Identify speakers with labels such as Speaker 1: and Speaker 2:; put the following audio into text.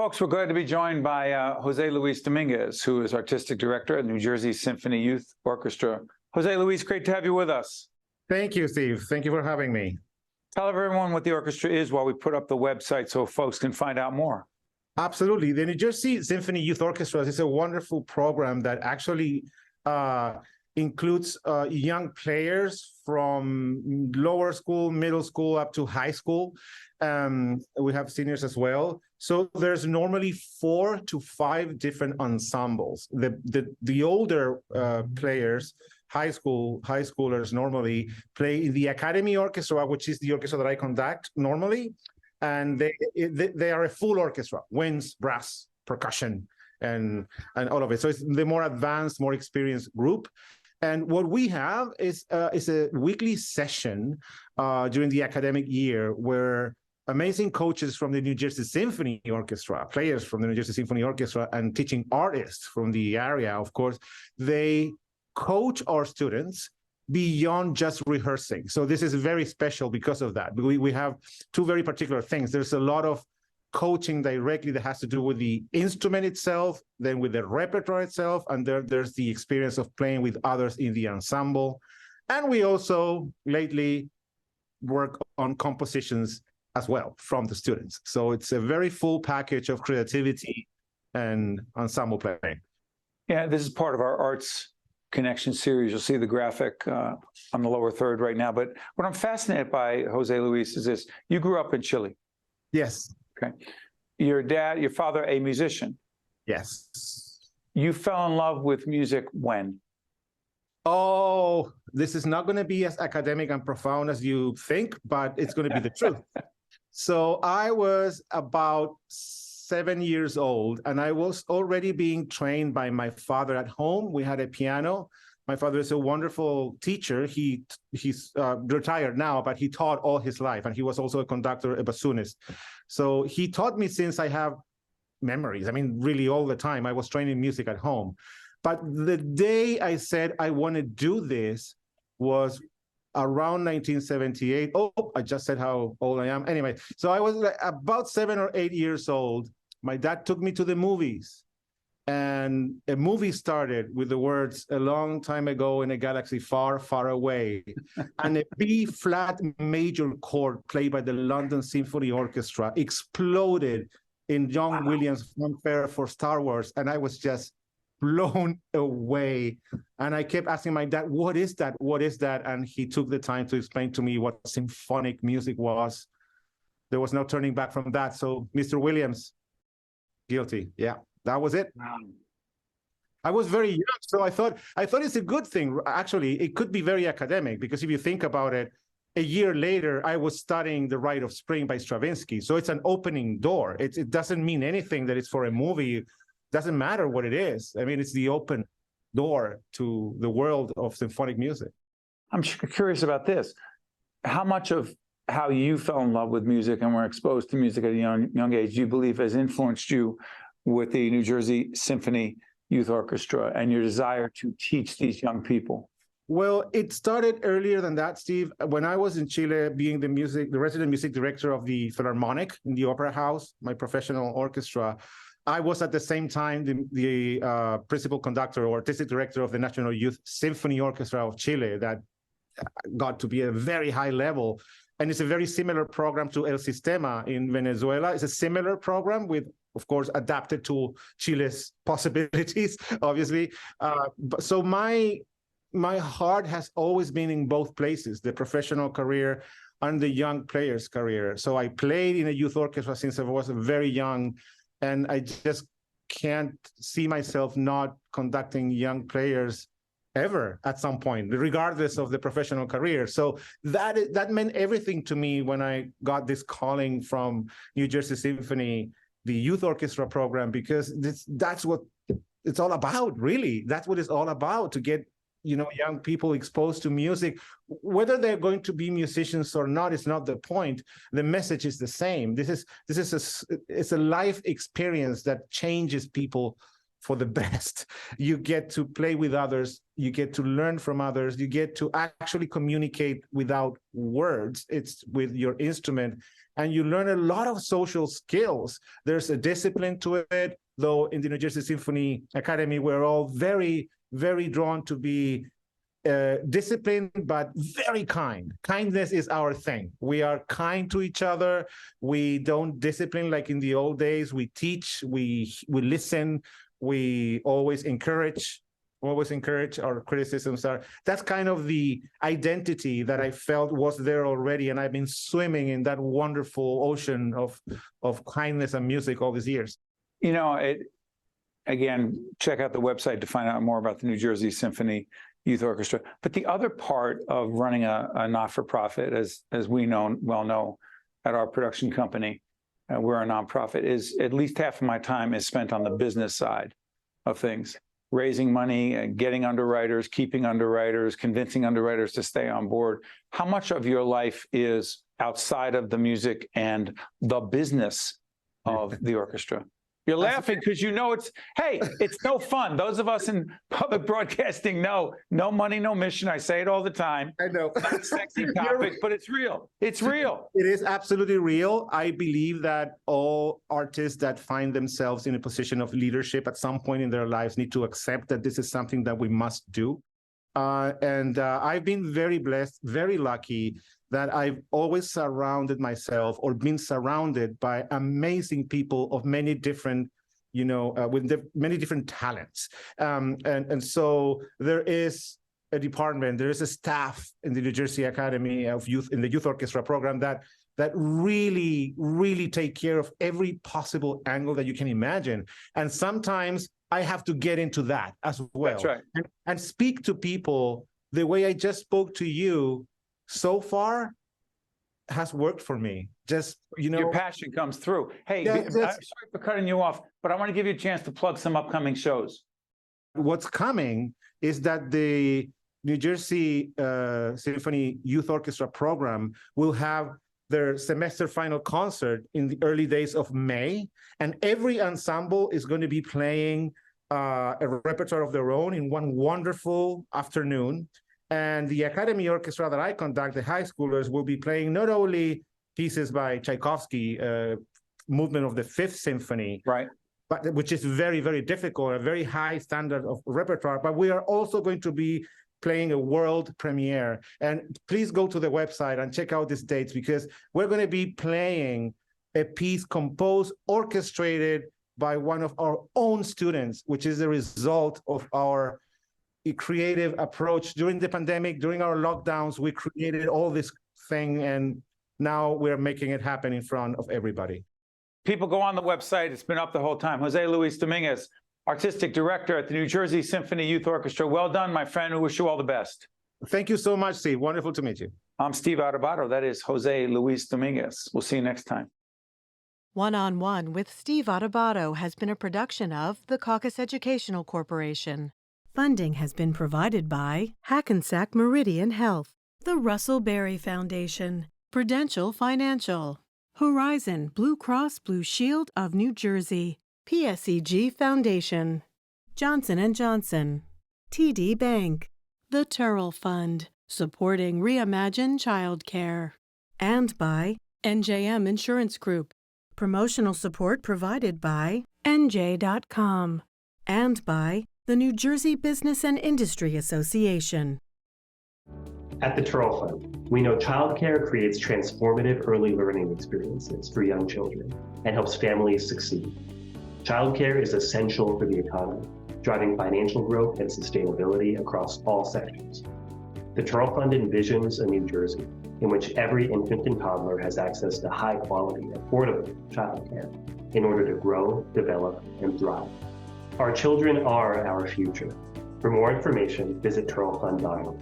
Speaker 1: Folks, we're glad to be joined by José Luis Domínguez, who is Artistic Director at New Jersey Symphony Youth Orchestra. José Luis, great to have you with us.
Speaker 2: Thank you, Steve. Thank you for having me.
Speaker 1: Tell everyone what the orchestra is while we put up the website so folks can find out more.
Speaker 2: Absolutely. The New Jersey Symphony Youth Orchestra is a wonderful program that actually includes young players from lower school, middle school, up to high school. We have seniors as well. So there's normally 4 to 5 different ensembles. The older players, high schoolers normally play in the Academy Orchestra, which is the orchestra that I conduct normally. And they are a full orchestra, winds, brass, percussion, and all of it. So it's the more advanced, more experienced group. And what we have is a weekly session during the academic year where amazing coaches from the New Jersey Symphony Orchestra, players from the New Jersey Symphony Orchestra, and teaching artists from the area, of course, they coach our students beyond just rehearsing. So this is very special because of that. We have 2 very particular things. There's a lot of coaching directly that has to do with the instrument itself, then with the repertoire itself, and there's the experience of playing with others in the ensemble. And we also lately work on compositions as well from the students. So it's a very full package of creativity and ensemble playing.
Speaker 1: Yeah, this is part of our Arts Connection series. You'll see the graphic on the lower third right now. But what I'm fascinated by, José Luis, is this. You grew up in Chile.
Speaker 2: Yes.
Speaker 1: Okay. Your father, a musician.
Speaker 2: Yes.
Speaker 1: You fell in love with music when?
Speaker 2: Oh, this is not going to be as academic and profound as you think, but it's going to be the truth. So I was about 7 years old, and I was already being trained by my father at home. We had a piano. My father is a wonderful teacher. He's retired now, but he taught all his life, and he was also a conductor, a bassoonist. So he taught me since I have memories. I mean, really all the time. I was trained in music at home. But the day I said I want to do this was around 1978. Oh, I just said how old I am. Anyway, so I was like about 7 or 8 years old. My dad took me to the movies, and a movie started with the words, "A long time ago in a galaxy far, far away," and a B-flat major chord played by the London Symphony Orchestra exploded in John Williams' fanfare for Star Wars, and I was just blown away. And I kept asking my dad, what is that? What is that? And he took the time to explain to me what symphonic music was. There was no turning back from that. So Mr. Williams, guilty. Yeah, that was it. Wow. I was very young, so I thought it's a good thing. Actually, it could be very academic, because if you think about it, a year later, I was studying The Rite of Spring by Stravinsky. So it's an opening door. It doesn't mean anything that it's for a movie. Doesn't matter what it is. I mean, it's the open door to the world of symphonic music.
Speaker 1: I'm curious about this. How much of how you fell in love with music and were exposed to music at a young age do you believe has influenced you with the New Jersey Symphony Youth Orchestra and your desire to teach these young people?
Speaker 2: Well, it started earlier than that, Steve. When I was in Chile, being the resident music director of the Philharmonic in the Opera House, my professional orchestra, I was at the same time the principal conductor or artistic director of the National Youth Symphony Orchestra of Chile that got to be a very high level. And it's a very similar program to El Sistema in Venezuela. It's a similar program with, of course, adapted to Chile's possibilities, obviously. So my heart has always been in both places, the professional career and the young player's career. So I played in a youth orchestra since I was very young. And I just can't see myself not conducting young players ever at some point, regardless of the professional career. So that meant everything to me when I got this calling from New Jersey Symphony, the youth orchestra program, because that's what it's all about, really. That's what it's all about, to get young people exposed to music. Whether they're going to be musicians or not is not the point. The message is the same. It's a life experience that changes people for the best. You get to play with others. You get to learn from others. You get to actually communicate without words. It's with your instrument. And you learn a lot of social skills. There's a discipline to it, though in the New Jersey Symphony Academy, we're all very, very drawn to be disciplined, but very kind. Kindness is our thing. We are kind to each other. We don't discipline like in the old days. We teach, we listen, we always encourage our criticisms. That's kind of the identity that I felt was there already. And I've been swimming in that wonderful ocean of kindness and music all these years.
Speaker 1: You know, again, check out the website to find out more about the New Jersey Symphony Youth Orchestra. But the other part of running a not-for-profit, as we well know at our production company, we're a nonprofit, is at least half of my time is spent on the business side of things, raising money, getting underwriters, keeping underwriters, convincing underwriters to stay on board. How much of your life is outside of the music and the business of the orchestra? You're laughing because you know it's no fun. Those of us in public broadcasting know, no money, no mission. I say it all the time.
Speaker 2: I know.
Speaker 1: Not a sexy topic, but it's real. It's real.
Speaker 2: It is absolutely real. I believe that all artists that find themselves in a position of leadership at some point in their lives need to accept that this is something that we must do. And I've been very blessed, very lucky that I've always surrounded myself or been surrounded by amazing people of many different, with many different talents. And so there is a department, there is a staff in the New Jersey Academy of Youth, in the Youth Orchestra program that really, really take care of every possible angle that you can imagine. And sometimes I have to get into that as well.
Speaker 1: That's right.
Speaker 2: And speak to people the way I just spoke to you. So far has worked for me. Just,
Speaker 1: your passion comes through. Hey,
Speaker 2: Yeah,
Speaker 1: I'm sorry for cutting you off, but I want to give you a chance to plug some upcoming shows.
Speaker 2: What's coming is that the New Jersey Symphony Youth Orchestra program will have their semester final concert in the early days of May, and every ensemble is going to be playing a repertoire of their own in one wonderful afternoon. And the Academy Orchestra that I conduct, the high schoolers, will be playing not only pieces by Tchaikovsky, movement of the Fifth Symphony,
Speaker 1: right,
Speaker 2: but which is very, very difficult, a very high standard of repertoire, but we are also going to be playing a world premiere. And please go to the website and check out these dates, because we're going to be playing a piece composed, orchestrated by one of our own students, which is the result of our creative approach. During the pandemic, during our lockdowns, we created all this thing, and now we're making it happen in front of everybody.
Speaker 1: People go on the website. It's been up the whole time. José Luis Domínguez, Artistic Director at the New Jersey Symphony Youth Orchestra. Well done, my friend. We wish you all the best.
Speaker 2: Thank you so much, Steve. Wonderful to meet you.
Speaker 1: I'm Steve Adubato. That is José Luis Domínguez. We'll see you next time.
Speaker 3: One-on-One with Steve Adubato has been a production of the Caucus Educational Corporation. Funding has been provided by Hackensack Meridian Health, the Russell Berry Foundation, Prudential Financial, Horizon Blue Cross Blue Shield of New Jersey, PSEG Foundation, Johnson & Johnson, TD Bank, the Turrell Fund, supporting Reimagine Childcare, and by NJM Insurance Group. Promotional support provided by NJ.com, and by the New Jersey Business and Industry Association.
Speaker 4: At the Turrell Fund, we know childcare creates transformative early learning experiences for young children and helps families succeed. Childcare is essential for the economy, driving financial growth and sustainability across all sectors. The Turrell Fund envisions a New Jersey in which every infant and toddler has access to high-quality, affordable childcare in order to grow, develop, and thrive. Our children are our future. For more information, visit turrellfund.org.